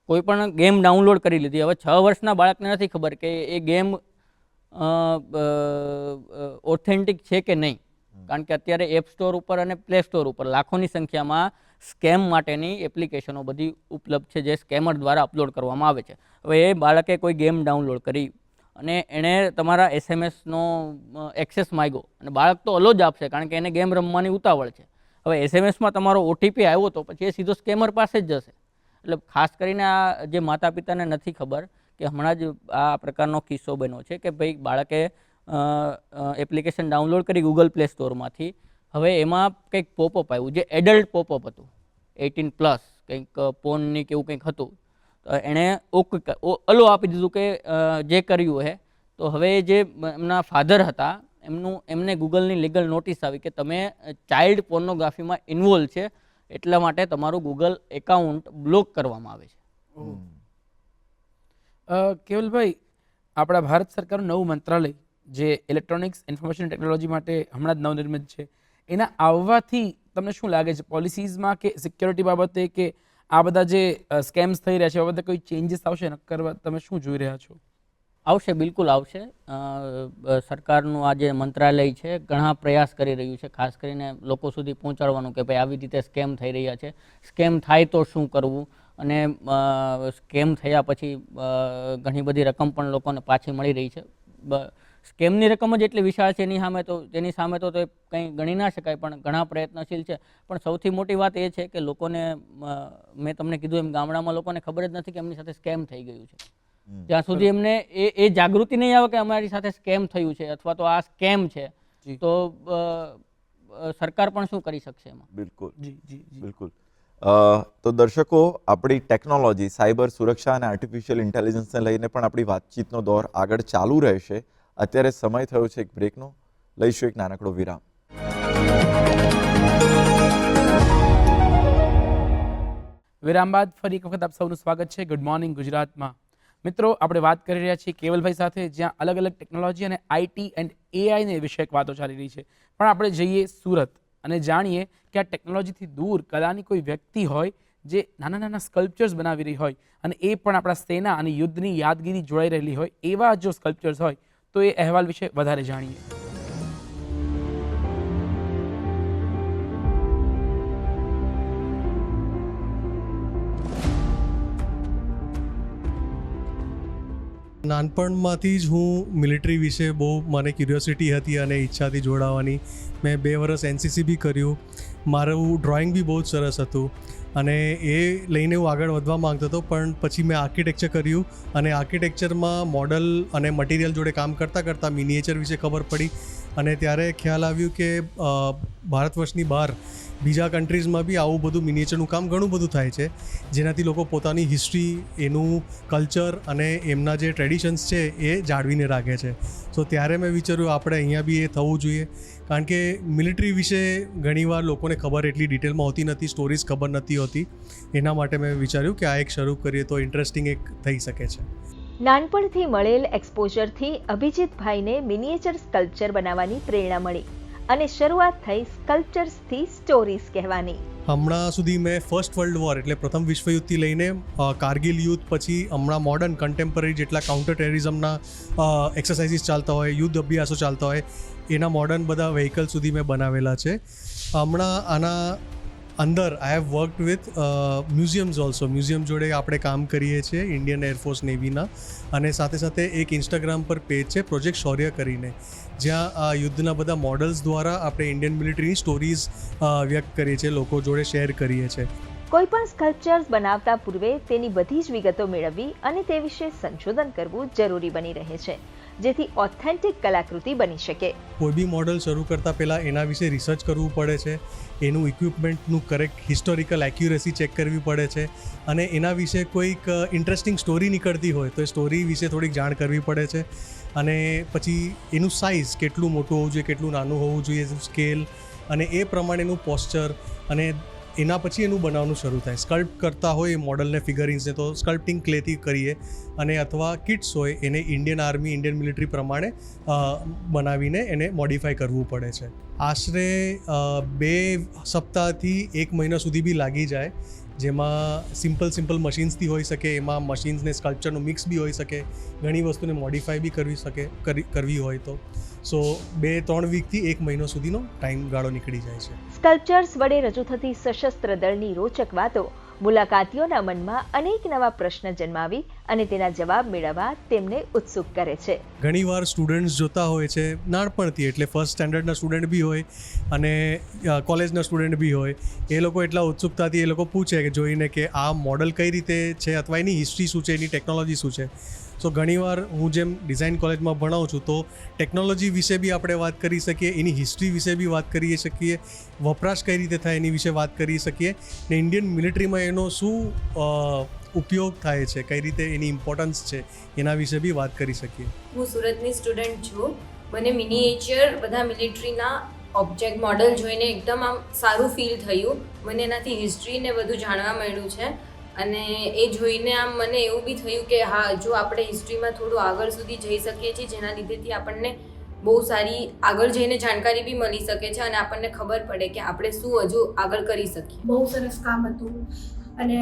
કોઈ પણ ગેમ ડાઉનલોડ કરી લીધી, હવે 6 વર્ષના બાળકને નથી ખબર કે એ ગેમ ઓથેન્ટિક છે કે નહીં, કારણ કે અત્યારે એપ સ્ટોર ઉપર અને પ્લે સ્ટોર ઉપર લાખોની સંખ્યામાં સ્કેમ માટેની એપ્લિકેશનો બધી ઉપલબ્ધ છે જે સ્કેમર દ્વારા અપલોડ કરવામાં આવે છે. હવે એ બાળકે કોઈ ગેમ ડાઉનલોડ કરી અને એણે તમારા એસએમએસનો એક્સેસ માંગ્યો અને બાળક તો અલો જ આપશે કારણ કે એને ગેમ રમવાની ઉતાવળ છે. હવે એસએમએસમાં તમારો ઓટીપી આવ્યો તો પછી એ સીધો સ્કેમર પાસે જ જશે. એટલે ખાસ કરીને આ જે માતા પિતાને નથી ખબર કે હમણાં જ આ પ્રકારનો કિસ્સો બન્યો છે કે ભાઈ બાળકે એપ્લિકેશન ડાઉનલોડ કરી ગૂગલ પ્લે સ્ટોરમાંથી. હવે એમાં કંઈક પોપઅપ આવ્યું જે એડલ્ટ પોપઅપ હતું, 18+, કંઈક પોનની કે એવું કંઈક હતું. એણે અલો આપી દીધું કે જે કર્યું હે. તો હવે જે એમના ફાધર હતા એમને ગૂગલની લીગલ નોટિસ આવી કે તમે ચાઇલ્ડ પોર્નોગ્રાફીમાં ઇન્વોલ્વ છે એટલા માટે તમારું ગૂગલ એકાઉન્ટ બ્લોક કરવામાં આવે છે. કેવલભાઈ, આપણા ભારત સરકારનું નવું મંત્રાલય જે ઇલેક્ટ્રોનિક્સ ઇન્ફોર્મેશન ટેકનોલોજી માટે હમણાં જ નવનિર્મિત છે, એના આવવાથી તમને શું લાગે છે પોલિસીઝમાં કે સિક્યોરિટી બાબતે કે આ બધા જે સ્કેમ્સ થઈ રહ્યા છે એ બાબતે કોઈ ચેન્જીસ આવશે? નક્કર તમે શું જોઈ રહ્યા છો? આવશે, બિલકુલ આવશે. સરકારનું આ જે મંત્રાલય છે ઘણા પ્રયાસ કરી રહ્યું છે ખાસ કરીને લોકો સુધી પહોંચાડવાનું કે ભાઈ આવી રીતે સ્કેમ થઈ રહ્યા છે, સ્કેમ થાય તો શું કરવું, અને સ્કેમ થયા પછી ઘણી બધી રકમ પણ લોકોને પાછી મળી રહી છે. સ્કેમની રકમ જ એટલી વિશાળ છે તેની સામે તો કંઈ ગણી ના શકાય, પણ ઘણા પ્રયત્નશીલ છે. પણ સૌથી મોટી વાત એ છે કે લોકોને, મેં તમને કીધું એમ, ગામડામાં લોકોને ખબર જ નથી કે એમની સાથે સ્કેમ થઈ ગયું છે. જ્યાં સુધી એમને એ જાગૃતિ નહીં આવે કે અમારી સાથે સ્કેમ થયું છે અથવા તો આ સ્કેમ છે તો સરકાર પણ શું કરી શકશે એમાં? બિલકુલ બિલકુલ. તો દર્શકો, આપણી ટેકનોલોજી, સાયબર સુરક્ષા અને આર્ટિફિશિયલ ઇન્ટેલિજન્સને લઈને પણ આપણી વાતચીતનો દોર આગળ ચાલુ રહેશે. અત્યારે સમય થયો છે એક બ્રેકનો. લઈશું એક નાનકડો વિરામ. વિરામ બાદ ફરી એક વખત આપ સૌનું સ્વાગત છે ગુડ મોર્નિંગ ગુજરાતમાં. મિત્રો, આપણે વાત કરી રહ્યા છીએ કેવલભાઈ સાથે, જ્યાં અલગ અલગ ટેકનોલોજી અને આઈટી એન્ડ એઆઈને વિષયક વાતો ચાલી રહી છે. પણ આપણે જઈએ સુરત અને જાણીએ કે આ ટેકનોલોજીથી દૂર કલાની કોઈ વ્યક્તિ હોય જે નાના નાના સ્કલ્પચર્સ બનાવી રહી હોય અને એ પણ આપણા સેના અને યુદ્ધની યાદગીરી જોડાઈ રહેલી હોય, એવા જો સ્કલ્પચર્સ હોય તો એ અહેવાલ વિશે વધારે જાણીએ. નાનપણમાંથી જ હું મિલિટરી વિશે બહુ મને ક્યુરિયોસિટી હતી અને ઈચ્છાથી જોડાવાની. મેં 2 વર્ષ એનસીસી બી કર્યું. મારું ડ્રોઈંગ બી બહુ જ સરસ હતું અને એ લઈને હું આગળ વધવા માંગતો હતો. પણ પછી મેં આર્કિટેક્ચર કર્યું અને આર્કિટેક્ચરમાં મોડલ અને મટીરિયલ જોડે કામ કરતાં કરતાં મિનિએચર વિશે ખબર પડી અને ત્યારે ખ્યાલ આવ્યું કે ભારત વર્ષની બહાર બીજા કન્ટ્રીઝમાં બી આવું બધું મિનિએચરનું કામ ઘણું બધું થાય છે, જેનાથી લોકો પોતાની હિસ્ટ્રી, એનું કલ્ચર અને એમના જે ટ્રેડિશન્સ છે એ જાળવીને રાખે છે. તો ત્યારે મેં વિચાર્યું આપણે અહીંયા બી એ થવું જોઈએ, કારણ કે મિલિટરી વિશે ઘણીવાર લોકોને ખબર એટલી ડિટેલમાં હોતી નથી, સ્ટોરીઝ ખબર નથી હોતી. એના માટે મેં વિચાર્યું કે આ એક શરૂ કરીએ તો ઇન્ટરેસ્ટિંગ એક થઈ શકે છે. નાનપણથી મળેલ એક્સપોઝરથી અભિજીતભાઈને મિનિએચર સ્કલ્પચર બનાવવાની પ્રેરણા મળી અને શરૂઆત થઈ સ્કલ્પચર્સથી સ્ટોરીઝ કહેવાની. હમણાં સુધી મેં ફર્સ્ટ વર્લ્ડ વોર એટલે પ્રથમ વિશ્વયુદ્ધથી લઈને કારગિલ યુદ્ધ, પછી હમણાં મોડર્ન કન્ટેમ્પરરી જેટલા કાઉન્ટર ટેરરિઝમના એક્સરસાઇઝીસ ચાલતા હોય, યુદ્ધ અભ્યાસો ચાલતા હોય, એના મોડર્ન બધા વ્હીકલ સુધી મેં બનાવેલા છે. હમણાં આના અંદર I have worked with museums also. Museum જોડે આપણે કામ કરીએ છીએ ઇન્ડિયન એરફોર્સ નેવીના, અને સાથે સાથે એક ઇન્સ્ટાગ્રામ પર પેજ છે પ્રોજેક્ટ શૌર્ય કરીને, જ્યાં આ યુદ્ધના બધા મોડલ્સ દ્વારા આપણે ઇન્ડિયન મિલિટરીની સ્ટોરીઝ વ્યક્ત કરીએ છીએ, લોકો જોડે શેર કરીએ છીએ. કોઈ પણ સ્કલ્પચર્સ બનાવતા પૂર્વે તેની બધી જ વિગતો મેળવવી અને તે વિશે સંશોધન કરવું જરૂરી બની રહે છે. જેથી ઓથેન્ટિક કલાકૃતિ બની શકે. કોઈ બી મોડલ શરૂ કરતાં પહેલાં એના વિશે રિસર્ચ કરવું પડે છે, એનું ઇક્વિપમેન્ટનું કરેક્ટ હિસ્ટોરિકલ એક્યુરેસી ચેક કરવી પડે છે, અને એના વિશે કોઈક ઇન્ટરેસ્ટિંગ સ્ટોરી નીકળતી હોય તો એ સ્ટોરી વિશે થોડીક જાણ કરવી પડે છે. અને પછી એનું સાઇઝ કેટલું મોટું હોવું જોઈએ, કેટલું નાનું હોવું જોઈએ, સ્કેલ, અને એ પ્રમાણેનું પોસ્ચર, અને એના પછી એનું બનાવવાનું શરૂ થાય. સ્કલ્પ્ટ કરતા હોય મોડલને, ફિગરિંગ્સને, તો સ્કલ્પ્ટિંગ ક્લેથી કરીએ, અને અથવા કિટ્સ હોય એને ઇન્ડિયન આર્મી, ઇન્ડિયન મિલિટરી પ્રમાણે બનાવીને એને મોડિફાઈ કરવું પડે છે. આશરે 2 સપ્તાહથી 1 મહિના સુધી બી લાગી જાય, જેમાં સિમ્પલ મશીન્સથી હોઈ શકે, એમાં મશીન્સને સ્કલ્પચરનું મિક્સ બી હોઈ શકે, ઘણી વસ્તુને મોડિફાઈ બી કરવી હોય તો. સો 2-3 વીકથી 1 મહિનો સુધીનો ટાઈમ ગાળો નીકળી જાય છે. સ્કલ્પચર્સ વડે રજૂ થતી સશસ્ત્ર દળની રોચક વાતો મુલાકાતીઓના મનમાં અનેક નવા પ્રશ્ન જન્માવી અને તેના જવાબ મેળવવા તેમને ઉત્સુક કરે છે. ઘણીવાર સ્ટુડન્ટ્સ જોતા હોય છે નાનપણથી, એટલે ફર્સ્ટ સ્ટેન્ડર્ડના સ્ટુડન્ટ બી હોય અને કોલેજના સ્ટુડન્ટ બી હોય, એ લોકો એટલા ઉત્સુકતાથી એ લોકો પૂછે કે જોઈને કે આ મોડલ કઈ રીતે છે, અથવા એની હિસ્ટ્રી શું છે, એની ટેકનોલોજી શું છે. સો ઘણીવાર હું જેમ ડિઝાઇન કોલેજમાં ભણાવું છું તો ટેકનોલોજી વિશે બી આપણે વાત કરી શકીએ, એની હિસ્ટ્રી વિશે બી વાત કરી શકીએ, વપરાશ કઈ રીતે થાય એની વિશે વાત કરી શકીએ, ને ઇન્ડિયન મિલિટરીમાં એનો શું ઉપયોગ થાય છે, કઈ રીતે એની ઇમ્પોર્ટન્સ છે, એના વિશે બી વાત કરી શકીએ. હું સુરતની સ્ટુડન્ટ છું. મને મિનિએચર બધા મિલિટરીના ઓબ્જેક્ટ મોડલ જોઈને એકદમ આમ સારું ફીલ થયું. મને એનાથી હિસ્ટ્રી ને બધું જાણવા મળ્યું છે, અને એ જોઈને આમ મને એવું બી થયું કે હા, જો આપણે હિસ્ટ્રીમાં થોડું આગળ સુધી જઈ શકીએ છીએ, જેના લીધેથી આપણને બહુ સારી આગળ જઈને જાણકારી બી મળી શકે છે, અને આપણને ખબર પડે કે આપણે શું હજુ આગળ કરી શકીએ. બહુ સરસ કામ હતું, અને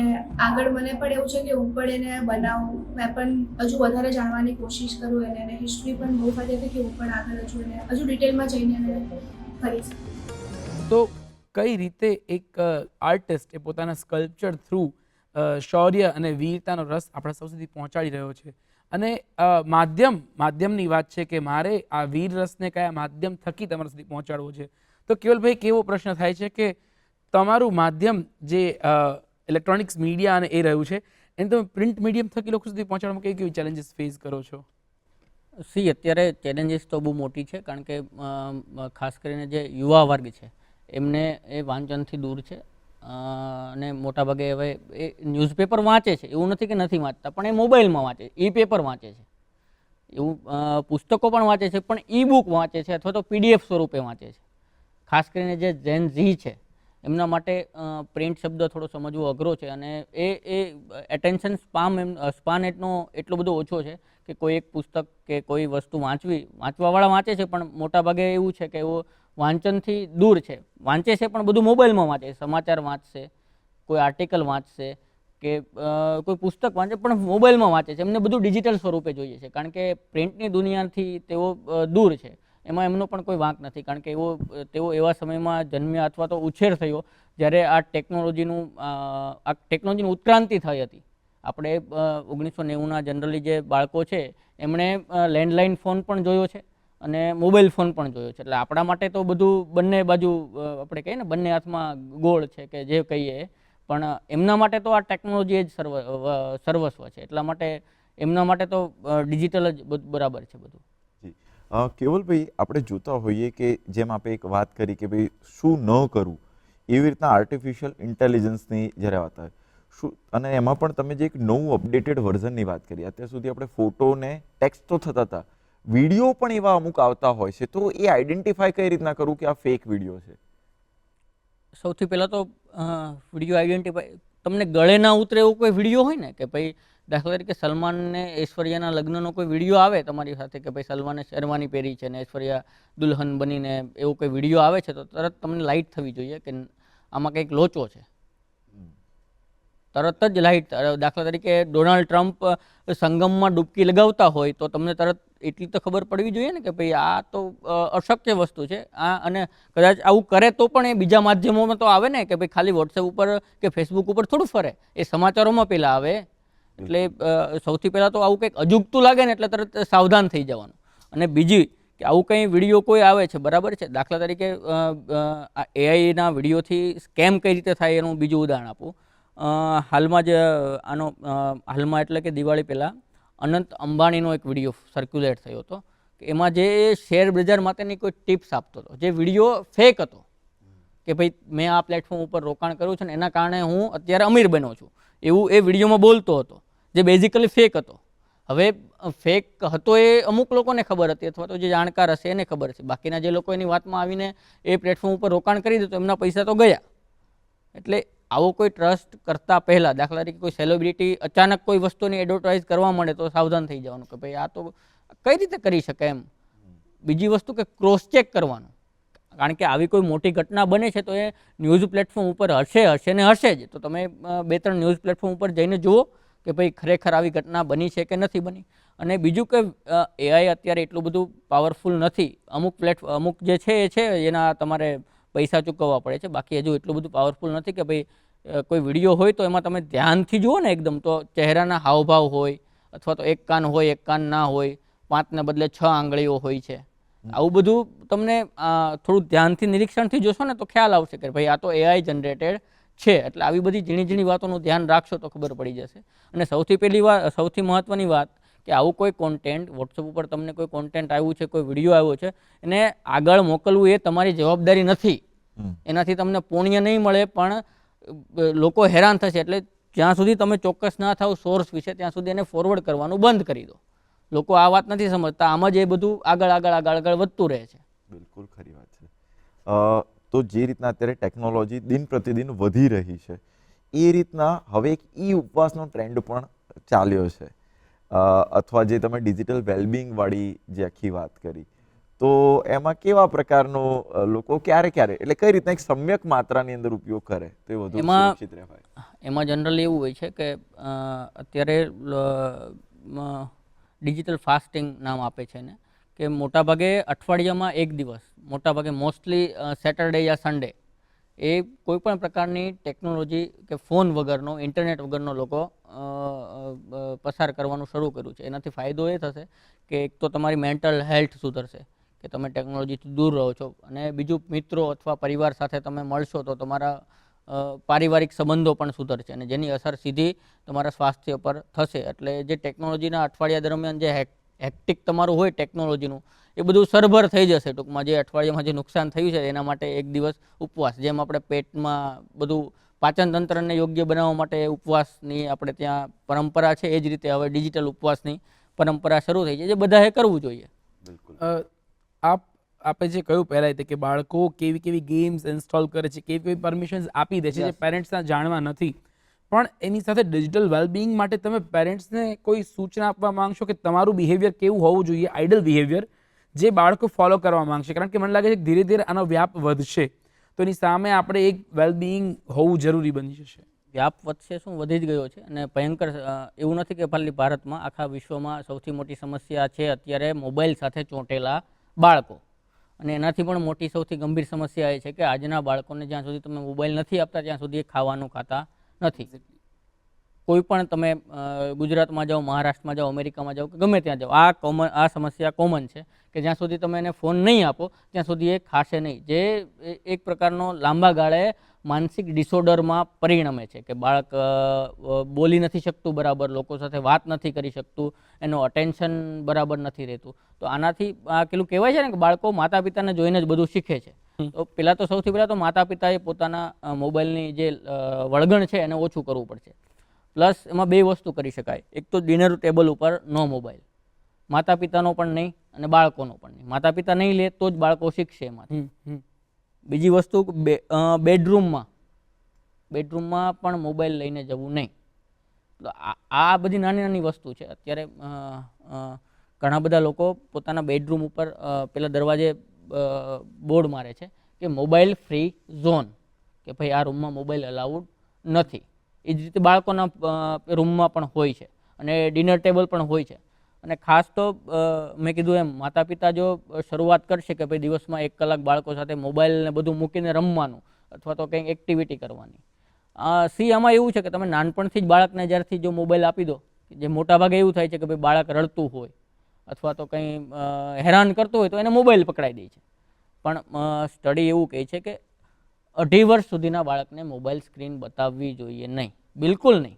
આગળ મને પણ એવું છે કે હું પણ એને બનાવું, મેં પણ હજુ વધારે જાણવાની કોશિશ કરું એને હિસ્ટ્રી પણ બહુ ફાયદા છે કે હું પણ આગળ હજુ ડિટેલમાં જઈને એને કરી શકું. તો કઈ રીતે એક આર્ટિસ્ટ એ પોતાના સ્કલ્પચર થ્રુ શૌર્ય અને વીરતાનો રસ આપણા સૌ સુધી પહોંચાડી રહ્યો છે, અને માધ્યમની વાત છે કે મારે આ વીર રસને કયા માધ્યમ થકી તમારા સુધી પહોંચાડવો છે. તો કેવલભાઈ, કેવો પ્રશ્ન થાય છે કે તમારું માધ્યમ જે ઇલેક્ટ્રોનિક્સ મીડિયા અને એ રહ્યું છે, એને તમે પ્રિન્ટ મીડિયમ થકી લોકો સુધી પહોંચાડવામાં કેવી કેવી ચેલેન્જીસ ફેસ કરો છો? અત્યારે ચેલેન્જીસ તો બહુ મોટી છે, કારણ કે ખાસ કરીને જે યુવા વર્ગ છે એમને એ વાંચનથી દૂર છે, અને મોટાભાગે હવે એ ન્યૂઝપેપર વાંચે છે, એવું નથી કે નથી વાંચતા, પણ એ મોબાઈલમાં વાંચે, ઈ પેપર વાંચે છે, એવું પુસ્તકો પણ વાંચે છે, પણ ઈ બુક વાંચે છે અથવા તો PDF સ્વરૂપે વાંચે છે. ખાસ કરીને જે જેન ઝી છે એમના માટે પ્રિન્ટ શબ્દ થોડો સમજવો અઘરો છે, અને એ એટેન્શન સ્પાન એટલો બધો ઓછો છે કે કોઈ એક પુસ્તક કે કોઈ વસ્તુ વાંચવાવાળા વાંચે છે, પણ મોટાભાગે એવું છે કે એવો વાંચનથી દૂર છે. વાંચે છે પણ બધું મોબાઈલમાં વાંચે છે, સમાચાર વાંચશે, કોઈ આર્ટિકલ વાંચશે કે કોઈ પુસ્તક વાંચે, પણ મોબાઈલમાં વાંચે છે. એમને બધું ડિજિટલ સ્વરૂપે જોઈએ છે, કારણ કે પ્રિન્ટની દુનિયાથી તેઓ દૂર છે. એમાં એમનો પણ કોઈ વાંક નથી, કારણ કે તેઓ એવા સમયમાં જન્મ્યા અથવા તો ઉછેર થયો જ્યારે આ ટેકનોલોજીની ઉત્ક્રાંતિ થઈ હતી. આપણે 1990ના જનરલી જે બાળકો છે એમણે લેન્ડલાઇન ફોન પણ જોયો છે અને મોબાઈલ ફોન પણ જોયો છે, એટલે આપણા માટે તો બધું બંને બાજુ આપણે કહીએ ને, બંને હાથમાં ગોળ છે કે જે કહીએ, પણ એમના માટે તો આ ટેકનોલોજી જ સર્વસ્વ છે, એટલા માટે એમના માટે તો ડિજિટલ જ બરાબર છે બધું. કેવલભાઈ, આપણે જોતા હોઈએ કે જેમ આપણે એક વાત કરી કે ભાઈ શું ન કરવું, એવી રીતના આર્ટિફિશિયલ ઇન્ટેલિજન્સની જ્યારે વાત આવે શું, અને એમાં પણ તમે જે એક નવું અપડેટેડ વર્ઝનની વાત કરી, અત્યાર સુધી આપણે ફોટો ને ટેક્સ્ટ તો થતા હતા, વિડીયો પણ એવા અમુક આવતા હોય છે, તો એ આઈડેન્ટિફાય કઈ રીતના કરવું કે આ ફેક વિડીયો છે? સૌથી પહેલાં તો વિડીયો આઈડેન્ટિફાય, તમને ગળે ના ઉતરે એવો કોઈ વિડીયો હોય ને, કે ભાઈ દાખલા તરીકે સલમાન ને ઐશ્વર્યાના લગ્નનો કોઈ વિડીયો આવે તમારી સાથે કે ભાઈ સલમાને શેરવાની પહેરી છે ને ઐશ્વર્યા દુલ્હન બનીને એવો કોઈ વિડીયો આવે છે, તો તરત તમને લાઇટ થવી જોઈએ કે આમાં કંઈક લોચો છે, તરત જ લાઇટ. દાખલા તરીકે ડોનાલ્ડ ટ્રમ્પ સંગમમાં ડૂબકી લગાવતા હોય તો તમને તરત એટલી તો ખબર પડવી જોઈએ ને કે ભાઈ આ તો અશક્ય વસ્તુ છે, અને કદાચ આવું કરે તો પણ એ બીજા માધ્યમોમાં તો આવે ને, કે ભાઈ ખાલી વોટ્સએપ ઉપર કે ફેસબુક ઉપર થોડું ફરે, એ સમાચારોમાં પહેલાં આવે. એટલે સૌથી પહેલાં તો આવું કંઈક અજુગતું લાગે ને એટલે તરત સાવધાન થઈ જવાનું. અને બીજી કે આવું કંઈ વિડીયો કોઈ આવે છે, બરાબર છે, દાખલા તરીકે એઆઈના વિડીયોથી સ્કેમ કઈ રીતે થાય એનું બીજું ઉદાહરણ આપું. હાલમાં જ હાલમાં એટલે કે દિવાળી પહેલાં અનંત અંબાણીનો એક વિડીયો સર્ક્યુલેટ થયો હતો કે એમાં જે શેર બજાર માટેની કોઈ ટિપ્સ આપતો હતો, જે વિડીયો ફેક હતો કે ભાઈ મેં આ પ્લેટફોર્મ ઉપર રોકાણ કર્યું છે ને એના કારણે હું અત્યારે અમીર બન્યો છું, એવું એ વિડીયોમાં બોલતો હતો, જે બેઝિકલી ફેક હતો. હવે ફેક હતો એ અમુક લોકોને ખબર હતી અથવા તો જે જાણકાર હશે એને ખબર છે, બાકીના જે લોકો એની વાતમાં આવીને એ પ્લેટફોર્મ ઉપર રોકાણ કરી દે તો એમના પૈસા તો ગયા. એટલે આવો કોઈ ટ્રસ્ટ કરતાં પહેલાં, દાખલા તરીકે કોઈ સેલિબ્રિટી અચાનક કોઈ વસ્તુની એડવર્ટાઇઝ કરવા મળે તો સાવધાન થઈ જવાનું કે ભાઈ આ તો કઈ રીતે કરી શકે એમ. બીજી વસ્તુ કે ક્રોસ ચેક કરવાનું, કારણ કે આવી કોઈ મોટી ઘટના બને છે તો એ ન્યૂઝ પ્લેટફોર્મ ઉપર હશે ને હશે જ. તો તમે 2-3 ન્યૂઝ પ્લેટફોર્મ ઉપર જઈને જુઓ કે ભાઈ ખરેખર આવી ઘટના બની છે કે નથી બની. અને બીજું કે એઆઈ અત્યારે એટલું બધું પાવરફુલ નથી. અમુક જે છે એ છે એના તમારે પૈસા ચૂકવવા પડે છે, બાકી હજુ એટલું બધું પાવરફુલ નથી કે ભાઈ કોઈ વિડીયો હોય તો એમાં તમે ધ્યાનથી જુઓ ને એકદમ, તો ચહેરાના હાવભાવ હોય અથવા તો એક કાન હોય એક કાન ના હોય, 5ને બદલે 6 આંગળીઓ હોય છે. આવું બધું તમને થોડું ધ્યાનથી નિરીક્ષણથી જોશો ને તો ખ્યાલ આવશે કે ભાઈ આ તો એઆઈ જનરેટેડ છે. એટલે આવી બધી ઝીણી ઝીણી વાતોનું ધ્યાન રાખશો તો ખબર પડી જશે. અને સૌથી મહત્ત્વની વાત કે આવું કોઈ કોન્ટેન્ટ વોટ્સઅપ ઉપર તમને કોઈ કોન્ટેન્ટ આવ્યું છે, કોઈ વિડીયો આવ્યો છે, એને આગળ મોકલવું એ તમારી જવાબદારી નથી. એનાથી તમને પુણ્ય નહીં મળે પણ લોકો હેરાન થશે. એટલે જ્યાં સુધી તમે ચોક્કસ ના થાવ સોર્સ વિશે ત્યાં સુધી એને ફોરવર્ડ કરવાનું બંધ કરી દો. લોકો આ વાત નથી સમજતા, આમ જ એ બધું આગળ વધતું રહે છે. બિલકુલ ખરી વાત છે. તો જે રીતના અત્યારે ટેકનોલોજી દિન પ્રતિદિન વધી રહી છે એ રીતના હવે એક ઉપવાસનો ટ્રેન્ડ પણ ચાલ્યો છે, અથવા જે તમે ડિજિટલ વેલબિંગ વાળી જે આખી વાત કરી, તો એમાં કેવા પ્રકારનો લોકો ક્યારે એટલે કઈ રીતના એક સમ્યક માત્રાની અંદર ઉપયોગ કરે તો એ વધુ સુરક્ષિત રહેવાય? એમાં જનરલી એવું હોય છે કે અત્યારે ડિજિટલ ફાસ્ટિંગ નામ આપે છે ને, કે મોટાભાગે અઠવાડિયામાં એક દિવસ, મોટાભાગે મોસ્ટલી સેટરડે યા સન્ડે, એ કોઈ પણ પ્રકારની ટેકનોલોજી કે ફોન વગરનો, ઇન્ટરનેટ વગરનો લોકો પસાર કરવાનું શરૂ કર્યું છે. એનાથી ફાયદો એ થશે કે એક તો તમારી મેન્ટલ હેલ્થ સુધરશે કે તમે ટેકનોલોજીથી દૂર રહો છો, અને બીજું મિત્રો અથવા પરિવાર સાથે તમે મળશો તો તમારા પારિવારિક સંબંધો પણ સુધરશે અને જેની અસર સીધી તમારા સ્વાસ્થ્ય પર થશે. એટલે જે ટેકનોલોજીના અઠવાડિયા દરમિયાન જે હેક્ટિક તમારું હોય ટેકનોલોજીનું, એ બધું સરભર થઈ જશે. ટૂંકમાં જે અઠવાડિયામાં જે નુકસાન થયું છે એના માટે એક દિવસ ઉપવાસ, જેમ આપણે પેટમાં બધું પાચન તંત્રને યોગ્ય બનાવવા માટે ઉપવાસની આપણે ત્યાં પરંપરા છે, એ જ રીતે હવે ડિજિટલ ઉપવાસની પરંપરા શરૂ થઈ છે, જે બધાએ કરવું જોઈએ. આપે જે કહ્યું પહેલાં કે બાળકો કેવી ગેમ્સ ઇન્સ્ટોલ કરે છે, કેવી પરમિશન્સ આપી દે છે જે પેરેન્ટ્સના જાણવા નથી, પણ એની સાથે ડિજિટલ વેલબિંગ માટે તમે પેરેન્ટ્સને કોઈ સૂચના આપવા માંગશો કે તમારું બિહેવિયર કેવું હોવું જોઈએ, આઈડલ બિહેવિયર જે બાળકો ફોલો કરવા માંગશે? કારણ કે મને લાગે છે કે ધીરે ધીરે આનો વ્યાપ વધશે તો એની સામે આપણે એક વેલબિંગ હોવું જરૂરી બની જશે. વ્યાપ વધશે શું, વધી જ ગયો છે. અને ભયંકર એવું નથી કે ખાલી ભારતમાં, આખા વિશ્વમાં સૌથી મોટી સમસ્યા છે અત્યારે મોબાઈલ સાથે ચોંટેલા બાળકો. અને એનાથી પણ મોટી સૌથી ગંભીર સમસ્યા એ છે કે આજના બાળકોને જ્યાં સુધી તમે મોબાઈલ નથી આપતા ત્યાં સુધી એ ખાવાનું ખાતા નથી. કોઈ પણ તમે ગુજરાતમાં જાઓ, મહારાષ્ટ્રમાં જાઓ, અમેરિકામાં જાઓ કે ગમે ત્યાં જાઓ, આ સમસ્યા કોમન છે કે જ્યાં સુધી તમે એને ફોન નહીં આપો ત્યાં સુધી એ ખાશે નહીં. જે એક પ્રકારનો લાંબા ગાળે માનસિક ડિસઓર્ડરમાં પરિણમે છે કે બાળક બોલી નથી શકતું બરાબર, લોકો સાથે વાત નથી કરી શકતું, એનું અટેન્શન બરાબર નથી રહેતું. તો આનાથી પેલું કહેવાય છે ને કે બાળકો માતા પિતાને જોઈને જ બધું શીખે છે. તો સૌથી પહેલાં તો માતા પિતાએ પોતાના મોબાઈલની જે વળગણ છે એને ઓછું કરવું પડશે. પ્લસ એમાં 2 વસ્તુ કરી શકાય. એક તો ડિનર ટેબલ ઉપર નો મોબાઈલ, માતા પિતાનો પણ નહીં અને બાળકોનો પણ નહીં. માતા પિતા નહીં લે તો જ બાળકો શીખશે એમાંથી. બીજી વસ્તુ, બેડરૂમમાં પણ મોબાઈલ લઈને જવું નહીં. તો આ બધી નાની વસ્તુ છે. અત્યારે ઘણા બધા લોકો પોતાના બેડરૂમ ઉપર પેલા દરવાજે બોર્ડ મારે છે કે મોબાઈલ ફ્રી ઝોન, કે ભાઈ આ રૂમમાં મોબાઈલ અલાઉડ નથી. એ જ રીતે બાળકોના રૂમમાં પણ હોય છે અને ડિનર ટેબલ પણ હોય છે. અને ખાસ તો મેં કીધું એમ, માતા પિતા જો શરૂઆત કરશે કે ભાઈ દિવસમાં 1 કલાક બાળકો સાથે મોબાઈલને બધું મૂકીને રમવાનું અથવા તો કંઈક એક્ટિવિટી કરવાની. આમાં એવું છે કે તમે નાનપણથી જ બાળકને જ્યારથી જો મોબાઈલ આપી દો, જે મોટાભાગે એવું થાય છે કે ભાઈ બાળક રડતું હોય અથવા તો કંઈ હેરાન કરતું હોય તો એને મોબાઈલ પકડાઈ દે છે. પણ સ્ટડી એવું કહે છે કે 2.5 વર્ષ સુધીના બાળકને મોબાઈલ સ્ક્રીન બતાવવી જોઈએ નહીં, બિલકુલ નહીં.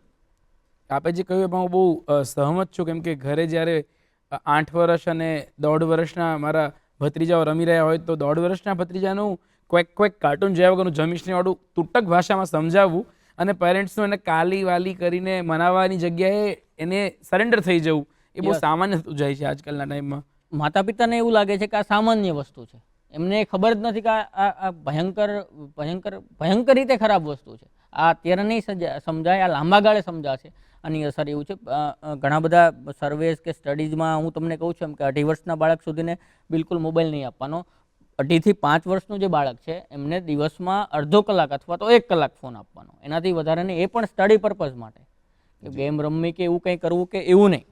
આપે જે કહ્યું એમાં હું બહુ સહમત છું, કેમ કે ઘરે જ્યારે 8 વર્ષ અને 1.5 વર્ષના મારા ભત્રીજાઓ રમી રહ્યા હોય તો 1.5 વર્ષના ભત્રીજાનું ક્વેક કાર્ટૂન જોયા વગરનું જમીશને વાળું તૂટક ભાષામાં સમજાવવું અને પેરેન્ટ્સનું એને કાલી વાલી કરીને મનાવવાની જગ્યાએ એને સરેન્ડર થઈ જવું એ બહુ Yes. સામાન્ય થતું જાય છે આજકાલના ટાઈમમાં. માતા પિતાને એવું લાગે છે કે આ સામાન્ય વસ્તુ છે, એમને ખબર જ નથી કે આ ભયંકર રીતે ખરાબ વસ્તુ છે. આ અત્યારે નહીં સમજાય, આ લાંબા ગાળે સમજાશે. આની અસર એવું છે, ઘણા બધા સર્વેસ કે સ્ટડીઝમાં હું તમને કહું છું એમ કે 2.5 વર્ષના બાળક સુધીને બિલકુલ મોબાઈલ નહીં આપવાનો. 2.5 થી 5 વર્ષનું જે બાળક છે એમને દિવસમાં અડધો કલાક અથવા તો 1 કલાક ફોન આપવાનો, એનાથી વધારે નહીં, એ પણ સ્ટડી પર્પઝ માટે, કે ગેમ રમવી કે એવું કંઈ કરવું કે એવું નહીં.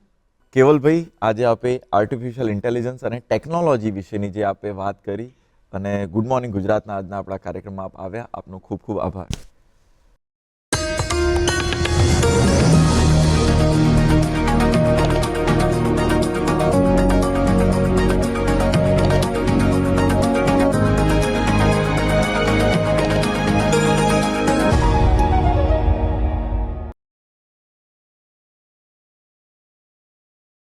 કેવલભાઈ, આજે આપે આર્ટિફિશિયલ ઇન્ટેલિજન્સ અને ટેકનોલોજી વિશેની જે આપે વાત કરી અને ગુડ મોર્નિંગ ગુજરાતના આજના આપણા કાર્યક્રમમાં આપ આવ્યા, આપનો ખૂબ ખૂબ આભાર.